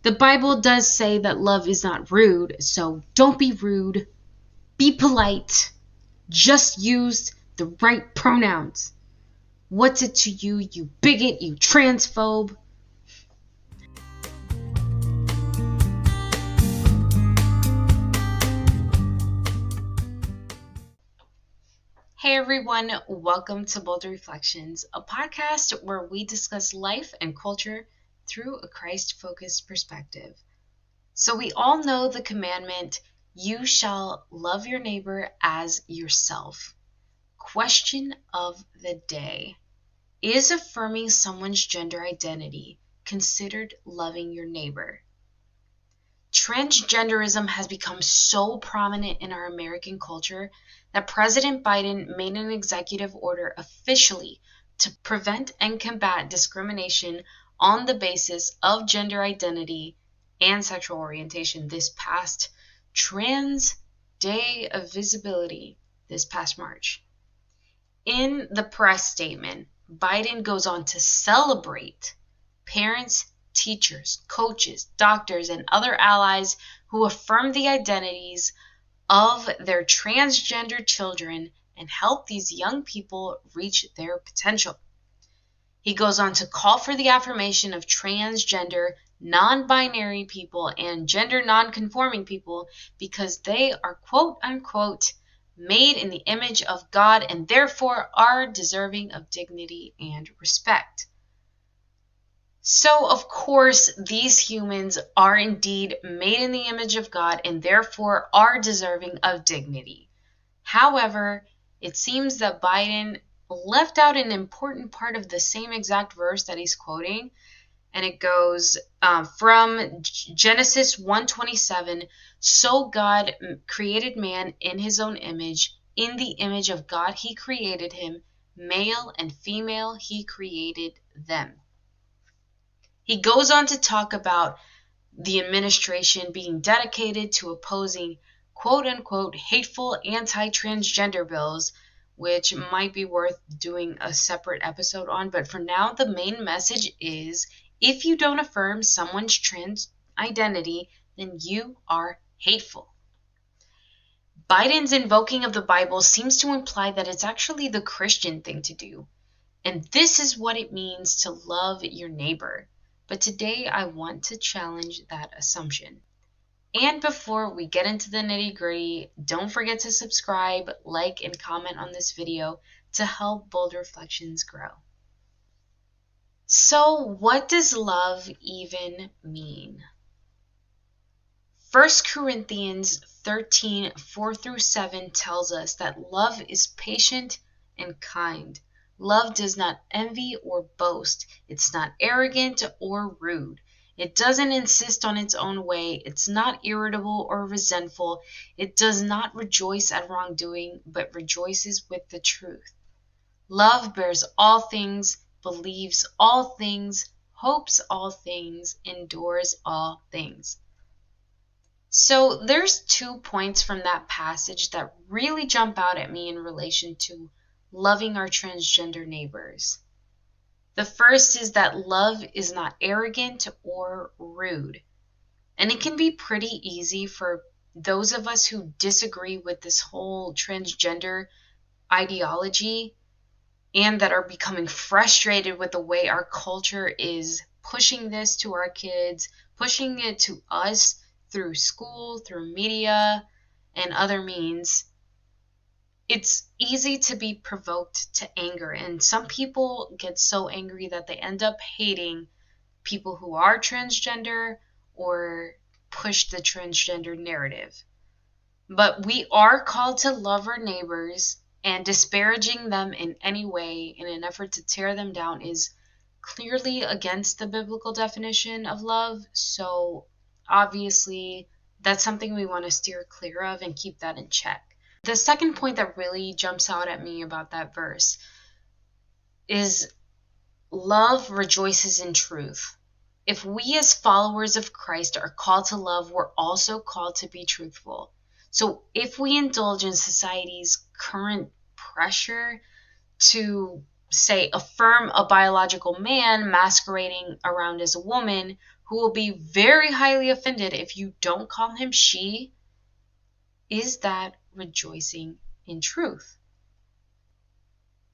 The Bible does say that love is not rude, so don't be rude. Be polite. Just use the right pronouns. What's it to you, you bigot, you transphobe? Hey everyone, welcome to Bold Reflections, a podcast where we discuss life and culture through a Christ-focused perspective. So we all know the commandment, you shall love your neighbor as yourself. Question of the day. Is affirming someone's gender identity considered loving your neighbor? Transgenderism has become so prominent in our American culture that President Biden made an executive order officially to prevent and combat discrimination on the basis of gender identity and sexual orientation this past Trans Day of Visibility this past March. In the press statement, Biden goes on to celebrate parents, teachers, coaches, doctors, and other allies who affirm the identities of their transgender children and help these young people reach their potential. He goes on to call for the affirmation of transgender, non-binary people and gender non-conforming people because they are quote unquote made in the image of God and therefore are deserving of dignity and respect. So, of course, these humans are indeed made in the image of God and therefore are deserving of dignity. However, it seems that Biden left out an important part of the same exact verse that he's quoting, and it goes from Genesis 1:27, so God created man in his own image, in the image of God he created him, male and female he created them. He goes on to talk about the administration being dedicated to opposing quote-unquote hateful anti-transgender bills, which might be worth doing a separate episode on. But for now, the main message is, if you don't affirm someone's trans identity, then you are hateful. Biden's invoking of the Bible seems to imply that it's actually the Christian thing to do. And this is what it means to love your neighbor. But today I want to challenge that assumption. And before we get into the nitty-gritty, don't forget to subscribe, like, and comment on this video to help Bold Reflections grow. So, what does love even mean? 1 Corinthians 13, 4-7 tells us that love is patient and kind. Love does not envy or boast. It's not arrogant or rude. It doesn't insist on its own way. It's not irritable or resentful. It does not rejoice at wrongdoing, but rejoices with the truth. Love bears all things, believes all things, hopes all things, endures all things. So there's 2 points from that passage that really jump out at me in relation to loving our transgender neighbors. The first is that love is not arrogant or rude. And it can be pretty easy for those of us who disagree with this whole transgender ideology and that are becoming frustrated with the way our culture is pushing this to our kids, pushing it to us through school, through media, and other means. It's easy to be provoked to anger, and some people get so angry that they end up hating people who are transgender or push the transgender narrative. But we are called to love our neighbors, and disparaging them in any way in an effort to tear them down is clearly against the biblical definition of love. So obviously, that's something we want to steer clear of and keep that in check. The second point that really jumps out at me about that verse is love rejoices in truth. If we as followers of Christ are called to love, we're also called to be truthful. So if we indulge in society's current pressure to, say, affirm a biological man masquerading around as a woman who will be very highly offended if you don't call him she, is that rejoicing in truth?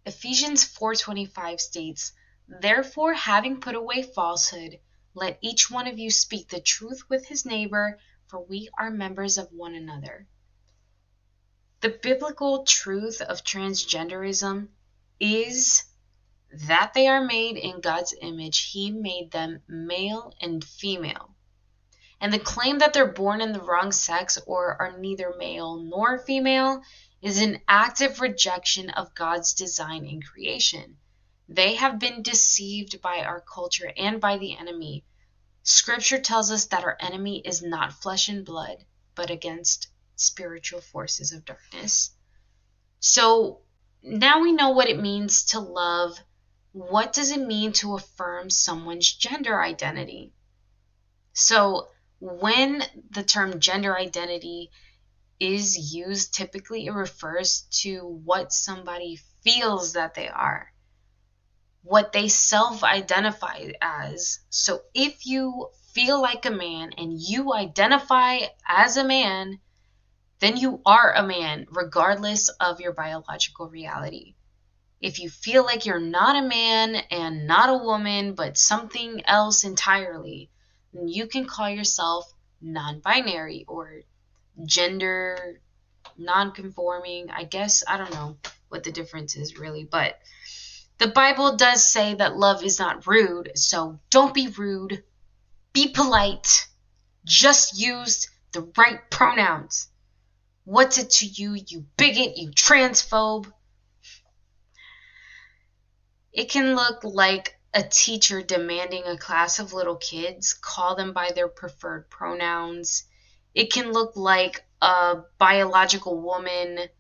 Ephesians 4:25 states, "Therefore, having put away falsehood, let each one of you speak the truth with his neighbor, for we are members of one another." The biblical truth of transgenderism is that they are made in God's image. He made them male and female. And the claim that they're born in the wrong sex or are neither male nor female is an active rejection of God's design in creation. They have been deceived by our culture and by the enemy. Scripture tells us that our enemy is not flesh and blood, but against spiritual forces of darkness. So now we know what it means to love. What does it mean to affirm someone's gender identity? So when the term gender identity is used, typically it refers to what somebody feels that they are, what they self-identify as. So if you feel like a man and you identify as a man, then you are a man, regardless of your biological reality. If you feel like you're not a man and not a woman, but something else entirely, then you can call yourself non-binary or gender non-conforming. I guess, I don't know what the difference is really, but the Bible does say that love is not rude, so don't be rude. Be polite. Just use the right pronouns. What's it to you, you bigot, you transphobe? It can look like a teacher demanding a class of little kids call them by their preferred pronouns. It can look like a biological woman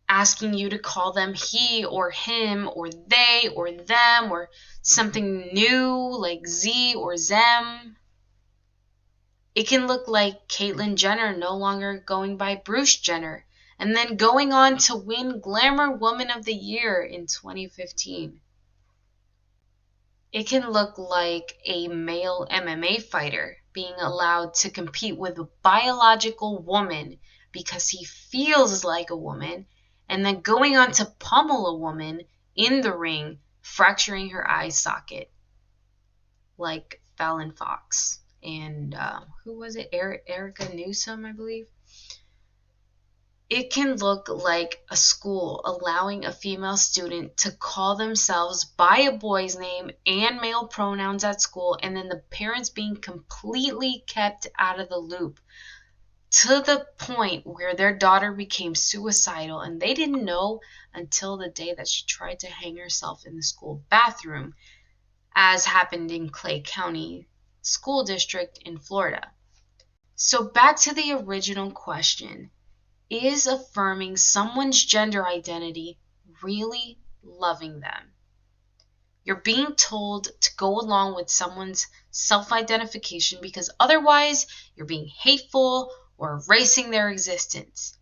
asking you to call them he or him or they or them or something new like Z or them. It can look like Caitlyn Jenner no longer going by Bruce Jenner and then going on to win Glamour Woman of the Year in 2015. It can look like a male MMA fighter being allowed to compete with a biological woman because he feels like a woman, and then going on to pummel a woman in the ring, fracturing her eye socket, like Fallon Fox and who was it? Erica Newsom, I believe. It can look like a school allowing a female student to call themselves by a boy's name and male pronouns at school, and then the parents being completely kept out of the loop to the point where their daughter became suicidal, and they didn't know until the day that she tried to hang herself in the school bathroom, as happened in Clay County School District in Florida. So back to the original question. Is affirming someone's gender identity really loving them? You're being told to go along with someone's self-identification because otherwise you're being hateful or erasing their existence.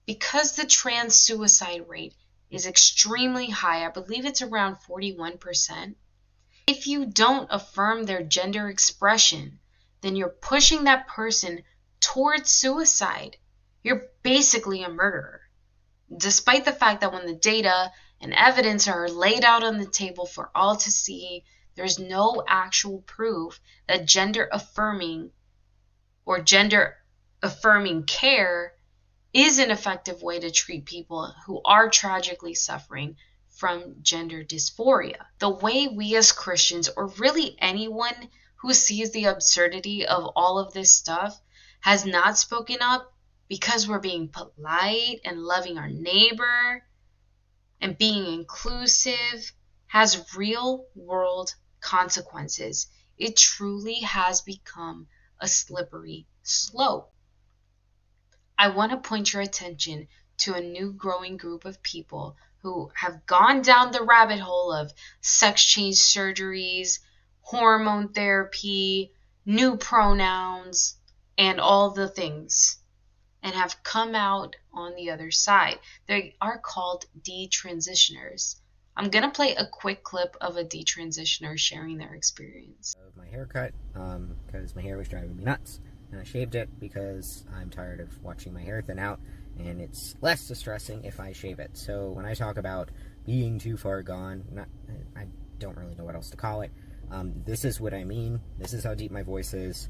Because the trans suicide rate is extremely high, I believe it's around 41%, if you don't affirm their gender expression, then you're pushing that person towards suicide. You're basically a murderer. Despite the fact that when the data and evidence are laid out on the table for all to see, there's no actual proof that gender affirming or gender affirming care is an effective way to treat people who are tragically suffering from gender dysphoria. The way we as Christians, or really anyone who sees the absurdity of all of this stuff, has not spoken up because we're being polite and loving our neighbor and being inclusive, has real world consequences. It truly has become a slippery slope. I want to point your attention to a new growing group of people who have gone down the rabbit hole of sex change surgeries, hormone therapy, new pronouns, and all the things, and have come out on the other side. They are called detransitioners. I'm going to play a quick clip of a detransitioner sharing their experience. My haircut, because my hair was driving me nuts, and I shaved it because I'm tired of watching my hair thin out, and it's less distressing if I shave it. So when I talk about being too far gone, I don't really know what else to call it. This is what I mean. This is how deep my voice is.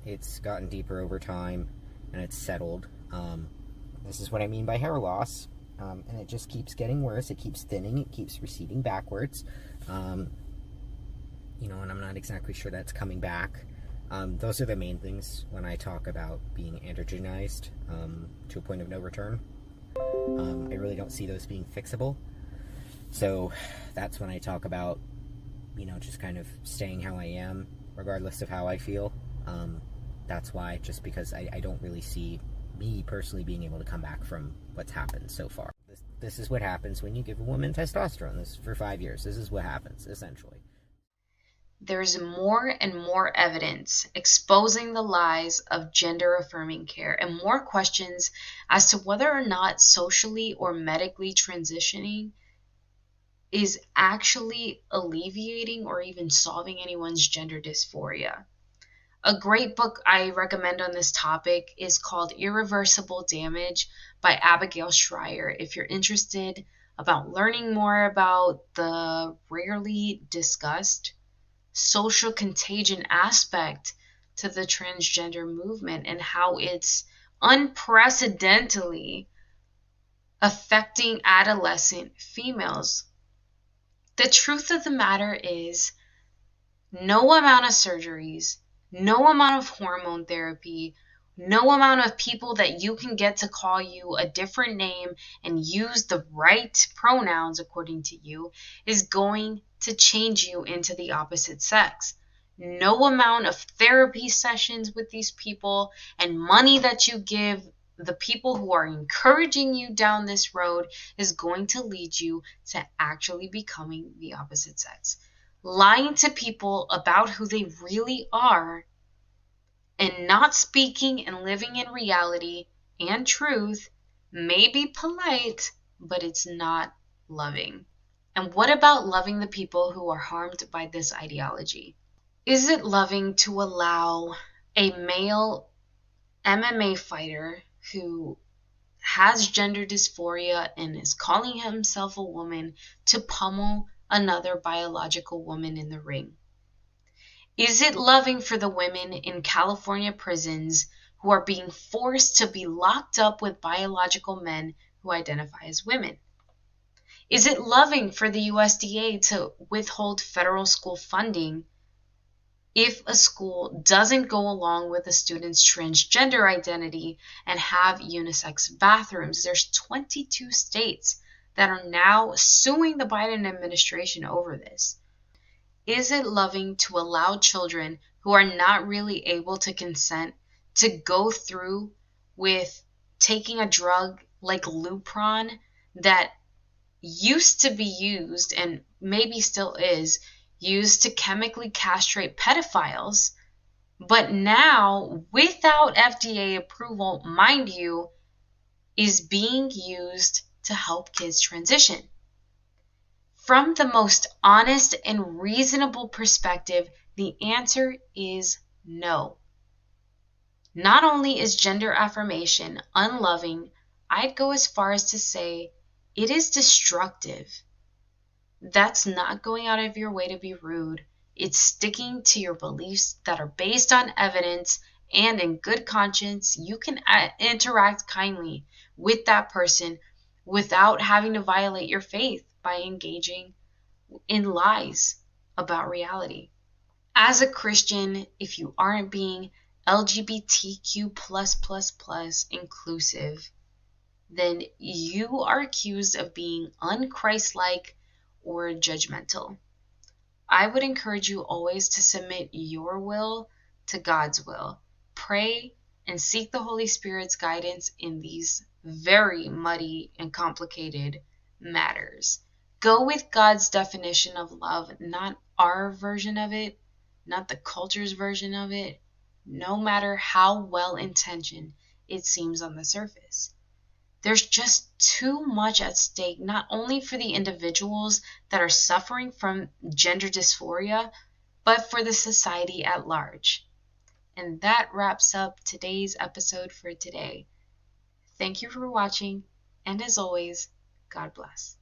It's gotten deeper over time, and it's settled. This is what I mean by hair loss. And it just keeps getting worse. It keeps thinning. It keeps receding backwards. And I'm not exactly sure that's coming back. Those are the main things when I talk about being androgenized to a point of no return. I really don't see those being fixable. So that's when I talk about, just kind of staying how I am, regardless of how I feel. That's why, just because I don't really see me personally being able to come back from what's happened so far. This is what happens when you give a woman testosterone. This for 5 years. This is what happens, essentially. There's more and more evidence exposing the lies of gender-affirming care and more questions as to whether or not socially or medically transitioning is actually alleviating or even solving anyone's gender dysphoria. A great book I recommend on this topic is called Irreversible Damage by Abigail Schreier. If you're interested about learning more about the rarely discussed social contagion aspect to the transgender movement and how it's unprecedentedly affecting adolescent females. The truth of the matter is, no amount of surgeries, no amount of hormone therapy, no amount of people that you can get to call you a different name and use the right pronouns according to you is going to change you into the opposite sex. No amount of therapy sessions with these people and money that you give the people who are encouraging you down this road is going to lead you to actually becoming the opposite sex. Lying to people about who they really are and not speaking and living in reality and truth may be polite, but it's not loving. And what about loving the people who are harmed by this ideology? Is it loving to allow a male MMA fighter who has gender dysphoria and is calling himself a woman to pummel another biological woman in the ring? Is it loving for the women in California prisons who are being forced to be locked up with biological men who identify as women? Is it loving for the USDA to withhold federal school funding if a school doesn't go along with a student's transgender identity and have unisex bathrooms? There's 22 states that are now suing the Biden administration over this. Is it loving to allow children who are not really able to consent to go through with taking a drug like Lupron that used to be used and maybe still is used to chemically castrate pedophiles, but now without FDA approval, mind you, is being used to help kids transition? From the most honest and reasonable perspective, the answer is no. Not only is gender affirmation unloving, I'd go as far as to say it is destructive. That's not going out of your way to be rude. It's sticking to your beliefs that are based on evidence, and in good conscience, you can interact kindly with that person without having to violate your faith by engaging in lies about reality. As a Christian, if you aren't being LGBTQ+++ inclusive, then you are accused of being unchristlike or judgmental. I would encourage you always to submit your will to God's will. Pray and seek the Holy Spirit's guidance in these very muddy and complicated matters. Go with God's definition of love, not our version of it, not the culture's version of it, no matter how well intentioned it seems on the surface. There's just too much at stake, not only for the individuals that are suffering from gender dysphoria, but for the society at large. And that wraps up today's episode for today. Thank you for watching, and as always, God bless.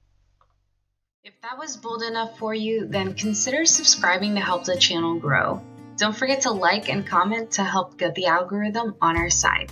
If that was bold enough for you, then consider subscribing to help the channel grow. Don't forget to like and comment to help get the algorithm on our side.